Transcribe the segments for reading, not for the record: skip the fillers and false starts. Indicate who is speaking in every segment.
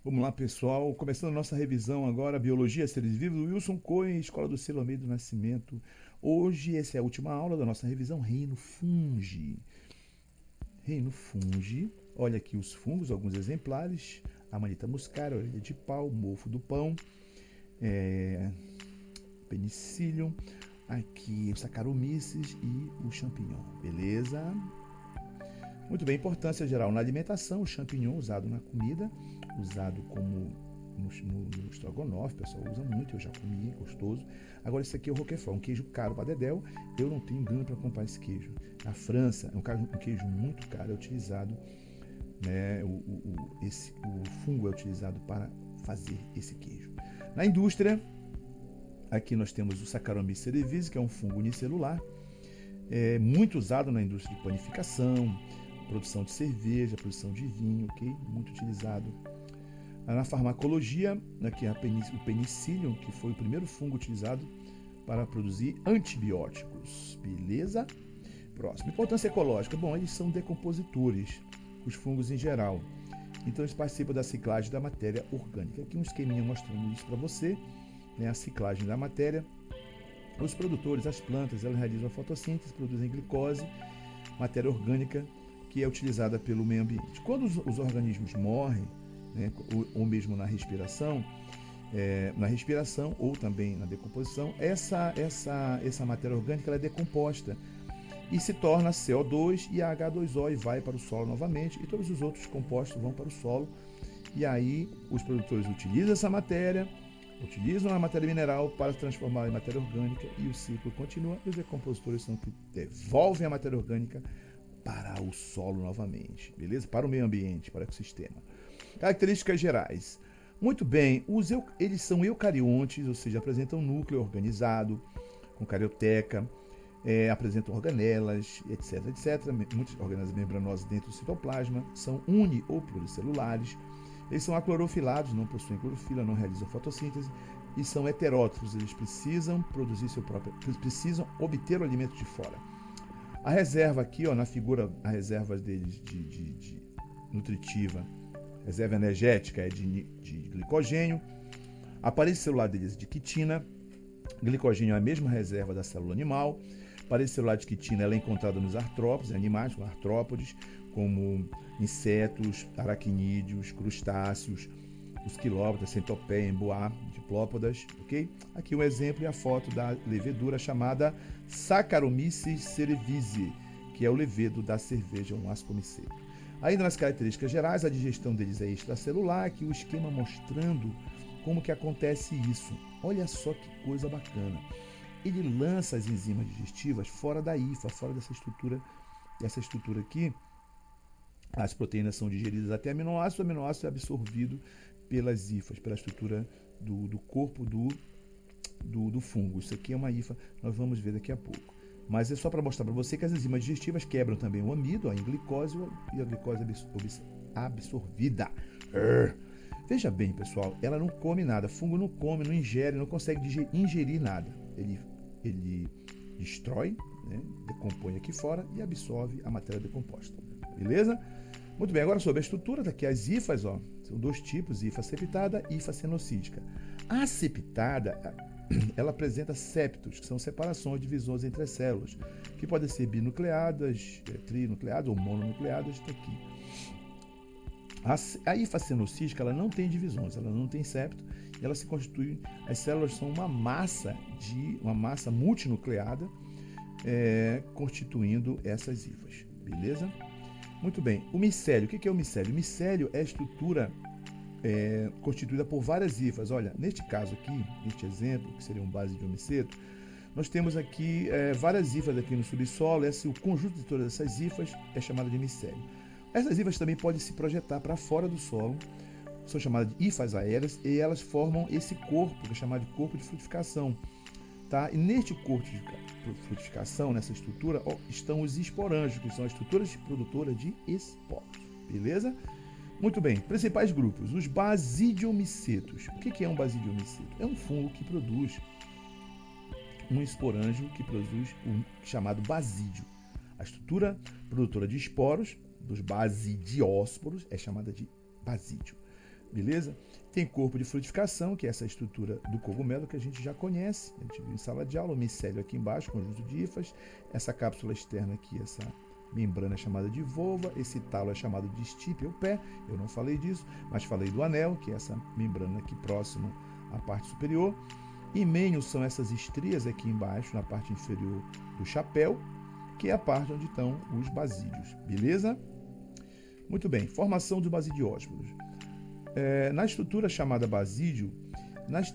Speaker 1: Vamos lá, pessoal. Começando a nossa revisão agora, Biologia, Seres Vivos, Wilson Cohen, Escola do Selo Almeida do Nascimento. Hoje, essa é a última aula da nossa revisão, Reino Fungi. Reino Fungi, olha aqui os fungos, alguns exemplares. Amanita muscaria, orelha de pau, mofo do pão, penicillium, aqui o Saccharomyces e o champignon, beleza? Muito bem, importância geral na alimentação, o champignon usado na comida, usado como no estrogonofe, o pessoal usa muito, eu já comi, gostoso. Agora esse aqui é o Roquefort, um queijo caro para dedéu, eu não tenho grana para comprar esse queijo. Na França, é um queijo muito caro, é utilizado, né, o fungo é utilizado para fazer esse queijo. Na indústria, aqui nós temos o Saccharomyces cerevisiae, que é um fungo unicelular, muito usado na indústria de panificação, produção de cerveja, produção de vinho, ok? Muito utilizado. Na farmacologia, aqui o penicillium, que foi o primeiro fungo utilizado para produzir antibióticos, beleza? Próximo. Importância ecológica. Bom, eles são decompositores, os fungos em geral. Então eles participam da ciclagem da matéria orgânica. Aqui um esqueminha mostrando isso para você, né? A ciclagem da matéria. Os produtores, as plantas, elas realizam a fotossíntese, produzem glicose, matéria orgânica, que é utilizada pelo meio ambiente. Quando os organismos morrem, né, ou mesmo na respiração ou também na decomposição, essa matéria orgânica ela é decomposta e se torna CO2 e H2O e vai para o solo novamente, e todos os outros compostos vão para o solo, e aí os produtores utilizam essa matéria, utilizam a matéria mineral para transformar em matéria orgânica, e o ciclo continua, e os decompositores são que devolvem a matéria orgânica para o solo novamente, beleza? Para o meio ambiente, para o ecossistema. Características gerais. Muito bem, eles são eucariontes, ou seja, apresentam núcleo organizado, com carioteca, apresentam organelas, etc, etc. Muitas organelas membranosas dentro do citoplasma, são uni ou pluricelulares. Eles são aclorofilados, não possuem clorofila, não realizam fotossíntese e são heterótrofos, eles precisam produzir precisam obter o alimento de fora. A reserva aqui, ó, na figura, a reserva deles de nutritiva, reserva energética é de glicogênio, a parede celular deles é de quitina, glicogênio é a mesma reserva da célula animal, a parede celular de quitina ela é encontrada nos artrópodes, animais com artrópodes, como insetos, aracnídeos, crustáceos, os quilópodas, centopeia, emboá, diplópodas, ok? Aqui um exemplo e a foto da levedura chamada Saccharomyces cerevisiae, que é o levedo da cerveja, um ascomiceto. Ainda nas características gerais, a digestão deles é extracelular, aqui o esquema mostrando como que acontece isso. Olha só que coisa bacana. Ele lança as enzimas digestivas fora da hifa, fora dessa estrutura aqui. As proteínas são digeridas até aminoácido, o aminoácido é absorvido pelas hifas, pela estrutura do corpo do fungo. Isso aqui é uma hifa, nós vamos ver daqui a pouco. Mas é só para mostrar para você que as enzimas digestivas quebram também o amido, em glicose, e a glicose absorvida. Veja bem, pessoal, ela não come nada. Fungo não come, não ingere, não consegue ingerir nada. Ele destrói, né, decompõe aqui fora e absorve a matéria decomposta. Beleza? Muito bem, agora sobre a estrutura, daqui as hifas, ó, são dois tipos, hifa septada e hifa cenocítica. A septada, ela apresenta septos, que são separações, divisões entre as células, que podem ser binucleadas, trinucleadas ou mononucleadas, está aqui. A hifa cenocítica, ela não tem divisões, ela não tem septo, e ela se constitui, as células são uma massa multinucleada, constituindo essas hifas, beleza? Muito bem, o micélio, o que é o micélio? O micélio é a estrutura constituída por várias hifas. Olha, neste caso aqui, neste exemplo, que seria um basidiomiceto, nós temos aqui várias hifas aqui no subsolo, o conjunto de todas essas hifas é chamado de micélio. Essas hifas também podem se projetar para fora do solo, são chamadas de hifas aéreas, e elas formam esse corpo, que é chamado de corpo de frutificação. Tá? E neste corpo de frutificação, nessa estrutura, estão os esporângios, que são as estruturas produtoras de esporos. Beleza? Muito bem, principais grupos. Os basidiomicetos. O que é um basidiomiceto? É um fungo que produz um esporângio que produz um chamado basídio. A estrutura produtora de esporos, dos basidiósporos, é chamada de basídio. beleza? Tem corpo de frutificação, que é essa estrutura do cogumelo que a gente já conhece, a gente viu em sala de aula, o micélio aqui embaixo, conjunto de hifas, essa cápsula externa aqui, essa membrana é chamada de volva, esse talo é chamado de estípio, o pé, eu não falei disso, mas falei do anel, que é essa membrana aqui próximo à parte superior. Himênios são essas estrias aqui embaixo, na parte inferior do chapéu, que é a parte onde estão os basídeos, beleza? Muito bem, formação dos basidiósporos. Na estrutura chamada basídio,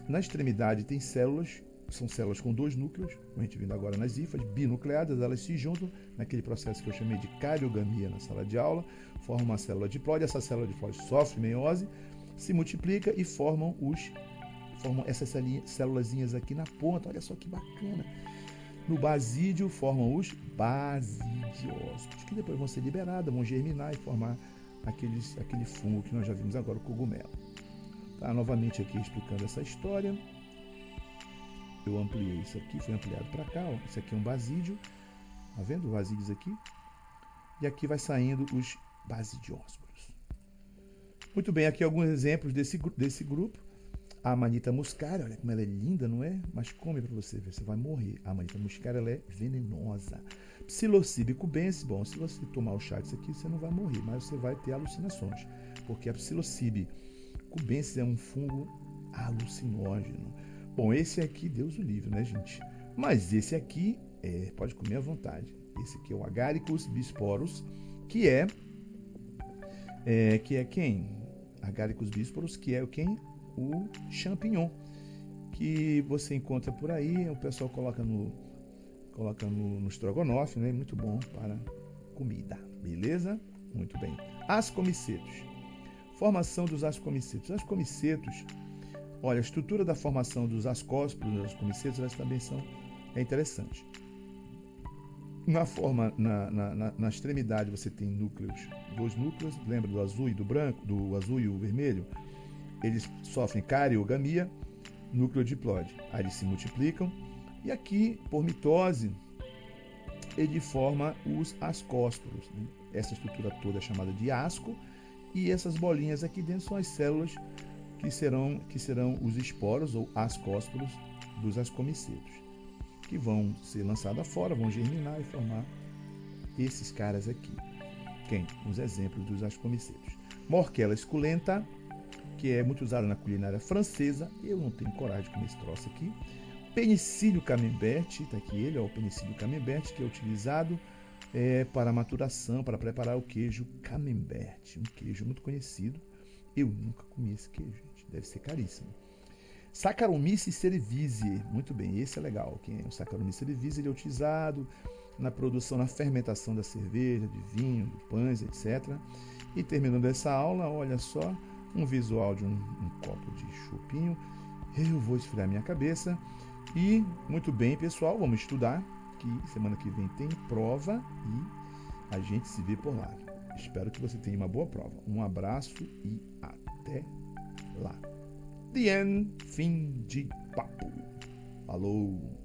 Speaker 1: na extremidade tem células, são células com dois núcleos, como a gente vindo agora nas hifas, binucleadas, elas se juntam naquele processo que eu chamei de cariogamia na sala de aula, formam uma célula diploide, essa célula diploide sofre meiose, se multiplica e formam essas célulazinhas aqui na ponta, olha só que bacana. No basídio formam os basidiósporos, que depois vão ser liberados, vão germinar e formar aquele fungo que nós já vimos agora, o cogumelo. Tá, novamente aqui explicando essa história. Eu ampliei isso aqui, foi ampliado para cá, ó. Esse aqui é um basídio, tá vendo os basídios aqui? E aqui vai saindo os basidiósporos. Muito bem, aqui alguns exemplos desse grupo. A Amanita muscaria, olha como ela é linda, não é? Mas come para você ver, você vai morrer. A Amanita muscaria, ela é venenosa. Psilocybe cubensis, bom, se você tomar o chá disso aqui, você não vai morrer, mas você vai ter alucinações, porque a Psilocybe cubensis é um fungo alucinógeno. Bom, esse aqui, Deus o livre, né, gente? Mas esse aqui, pode comer à vontade. Esse aqui é o Agaricus bisporus, que é quem? Agaricus bisporus, que é quem? O champignon, que você encontra por aí, o pessoal coloca no estrogonofe, né? Muito bom para comida, beleza? Muito bem. Ascomicetos. Formação dos ascomicetos. Ascomicetos, olha, a estrutura da formação dos ascósporos, dos ascomicetos, elas também é interessante. Na extremidade você tem dois núcleos, lembra do azul e do branco, do azul e o vermelho? Eles sofrem cariogamia, núcleo diploide. Aí eles se multiplicam e aqui, por mitose, ele forma os ascósporos, né? Essa estrutura toda é chamada de asco e essas bolinhas aqui dentro são as células que serão os esporos ou ascósporos dos ascomicetos, que vão ser lançados fora, vão germinar e formar esses caras aqui. Os exemplos dos ascomicetos. Morchella esculenta, que é muito usada na culinária francesa. Eu não tenho coragem de comer esse troço aqui. Penicillium camembert, está aqui ele, o Penicillium camembert, que é utilizado para maturação, para preparar o queijo camembert, um queijo muito conhecido. Eu nunca comi esse queijo, gente, deve ser caríssimo. Saccharomyces cerevisiae, muito bem, esse é legal. O Saccharomyces cerevisiae ele é utilizado na produção, na fermentação da cerveja, de vinho, de pães, etc. E terminando essa aula, olha só, um visual de um copo de chopinho. Eu vou esfriar minha cabeça. E, muito bem, pessoal, vamos estudar, que semana que vem tem prova e a gente se vê por lá. Espero que você tenha uma boa prova. Um abraço e até lá. The end. Fim de papo. Falou!